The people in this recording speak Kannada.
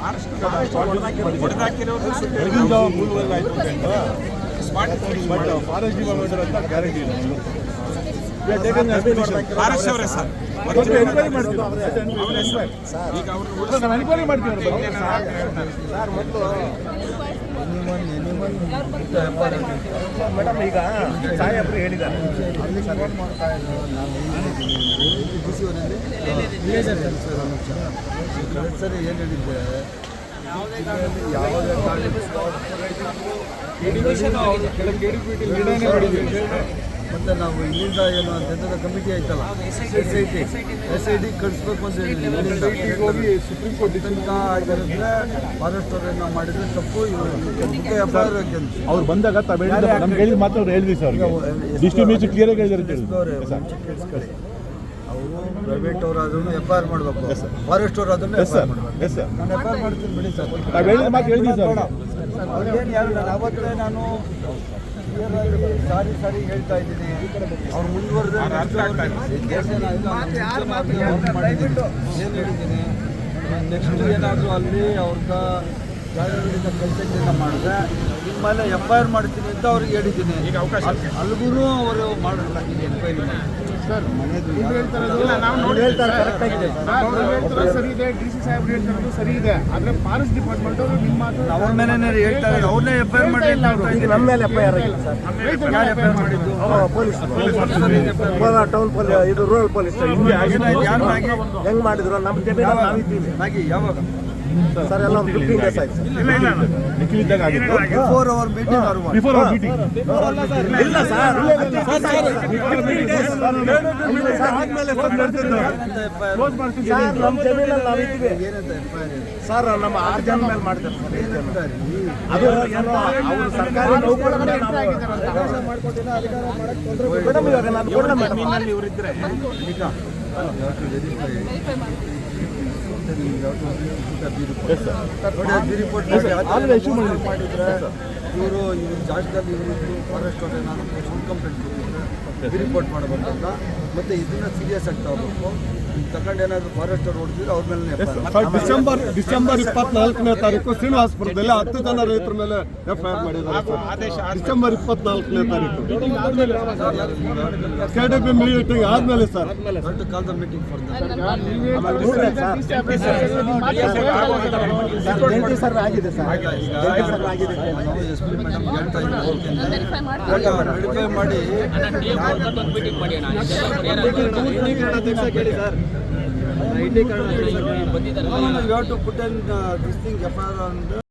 ಫಾರೆಸ್ಟ್ ಡಿಪಾರ್ಟ್ಮೆಂಟ್ ಅಂತ ಗ್ಯಾರಂಟಿ ಇಲ್ಲ. ಫಾರೆಸ್ಟ್ ಅವರೇ ಸರ್ ಎನ್ಕ್ವೈರಿ ಮಾಡ್ತೀವಿ ನಾವು ಎನ್ಕ್ವೈರಿ ಮಾಡ್ತೀವಿ ಸರ್ ಮೊದಲು ಮೇಡಮ್ ಈಗ ಸಾಹೇಬ್ರು ಹೇಳಿದ್ದಾರೆ ಸಪೋರ್ಟ್ ಮಾಡ್ತಾ ಇದ್ರು. ನಾನು ಸರಿ ಏನು ಹೇಳಿದ್ದೆ, ಯಾವುದೇ ಮತ್ತು ನಾವು ಇಲ್ಲಿಂದ ಏನು ಜನರ ಕಮಿಟಿ ಆಯ್ತಲ್ಲ SIT ಕಳಿಸ್ಬೇಕು ಅಂತ ಹೇಳಿ ಸುಪ್ರೀಂ ಕೋರ್ಟ್ ತನಕ ಆಗಿರುತ್ತೆ. ಫಾರೆಸ್ಟ್ ಅವರೇನೋ ಮಾಡಿದ್ರೆ ತಪ್ಪು. ಅವ್ರು ಬಂದಾಗ ನಮ್ಗೆ ಹೇಳಿದ ಮಾತ್ರ ಅವ್ರು ಹೇಳಿದ್ವಿ ಸರ್, ಡಿಸ್ಟ್ರಿಬ್ಯೂಷನ್ ಕ್ಲಿಯರ್ ಆಗಿ ಹೇಳಿದ್ರು. ಕೇಳಿಸ್ಕೊಳ್ಳಿ, ಅವರು ಪ್ರೈವೇಟ್ ಅವರಾದ್ರೂ FIR ಮಾಡಬೇಕು, ಫಾರೆಸ್ಟ್ ಅವರಾದ್ರೂ FIR ಮಾಡಬೇಕು. ನಾನು FIR ಮಾಡ್ತೀನಿ ಬಿಡಿ ಸರ್. ನಾವು ಹೇಳಿದ ಮಾತು ಹೇಳಿದ್ವಿ ಸರ್. ಅವ್ರಿಗೇನು ಯಾರು ನಾನು ಅವತ್ತೇ ನಾನು ಸಾರಿ ಹೇಳ್ತಾ ಇದ್ದೀನಿ. ಅವ್ರು ಮುಂದುವರೆದ ಏನು ಹೇಳಿದ್ದೀನಿ, ನೆಕ್ಸ್ಟ್ ಏನಾದರೂ ಅಲ್ಲಿ ಅವ್ರ ಜಾಗಗಳಿಂದ ಕೆಲಸದಿಂದ ಮಾಡಿದ್ರೆ ನಿಮ್ಮಲ್ಲಿ FIR ಮಾಡ್ತೀನಿ ಅಂತ ಅವ್ರಿಗೆ ಹೇಳಿದ್ದೀನಿ. ಅಲ್ಲಿಗೂ ಅವರು ಮಾಡಲ್ಲ ಎನ್ಕ್ವೈರಿ ಮಾಡಿ ಸರ್. ಮನೆಯದು ಹೇಳ್ತಾರೆ ಕರೆಕ್ಟ್ ಆಗಿದೆ ಸರಿ ಇದೆ, DC ಸಾಹೇಬ್ರು ಹೇಳ್ತಾರೆ ಸರಿ ಇದೆ. ಆದರೆ ಫಾರೆಸ್ಟ್ ಡಿಪಾರ್ಟ್ಮೆಂಟ್ ಅವರು ನಿಮ್ಮ ಮಾತು ಅವ್ರ ಮೇಲೆ ಹೇಳ್ತಾರೆ, ಅವ್ರನ್ನೇ FIR ಮಾಡಿ ನಮ್ಮ ಮೇಲೆ FIR ಆಗಿಲ್ಲ ಸರ್. FIR ಮಾಡಿದ್ದು ಪೊಲೀಸ್ ಟೌನ್ ಪೊಲೀಸ್, ಇದು ರೂರಲ್ ಪೊಲೀಸ್. ಹೆಂಗ್ ಮಾಡಿದ್ರು ನಮ್ಮ ಜಮೀನು ನಾವಿದ್ದೀವಿ. ಯಾವಾಗ ಸರ್ ಎಲ್ಲ 15 ಡೇಸ್ ಆಯ್ತು. ಬಿಫೋರ್ ಅವರ್ ಮೀಟಿಂಗ್ ಇಲ್ಲ ಸರ್. ನಮ್ಮ ಜಮೀನಲ್ಲಿ ನಾವಿದ್ದೀವಿ ಸರ್. ನಮ್ಮ 6 ಜನ ಮೇಲೆ ಮಾಡಿದ್ದಾರೆ ಸರ್. ಅದು ಏನೋ ಅವರು ಸರ್ಕಾರಿ ನೌಕರರೇ ಮೇಡಮ್. ಇವಾಗ ನಾನು ಕೊಡಲ್ಲ ಮೇಡಮ್. ಮಾಡಿದ್ರೆ ಇವರು ಜಾಗದಲ್ಲಿ ಇವರು ಫಾರೆಸ್ಟ್ ಅವರೇ ನಾನು ಫುಲ್ ಕಂಪ್ಲೇಂಟ್ ಕೊಟ್ಟಿದ್ರೆ ರಿಪೋರ್ಟ್ ಮಾಡಬೇಕಂತ. ಮತ್ತು ಇದನ್ನ ಸೀರಿಯಸ್ ಆಗ್ತಾ ಹೋಗ್ಬೇಕು. ತಗೊಂಡು ಏನಾದರೂ ಫಾರೆಸ್ಟ್ ಅವ್ರು ಹೊಡೆದಿದ್ರೆ ಅವ್ರ ಮೇಲೆ ಡಿಸೆಂಬರ್ 24ನೇ ತಾರೀಕು ಶ್ರೀನಿವಾಸಪುರದಲ್ಲಿ 10 ಜನ ರೈತರ ಮೇಲೆ FIR ಮಾಡಿದ್ದಾರೆ. ಡಿಸೆಂಬರ್ 24ನೇ ತಾರೀಕು KDP ಮೀಟಿಂಗ್ ಆದ್ಮೇಲೆ sir. Call meeting for sir ಆಗಿದೆ ಸರ್. SP ಮೇಡಮ್ ಹೇಳ್ತಾ ವೆರಿಫೈ ಮಾಡಿ ಕೇಳಿ sir. you have to put in this thing FIR on the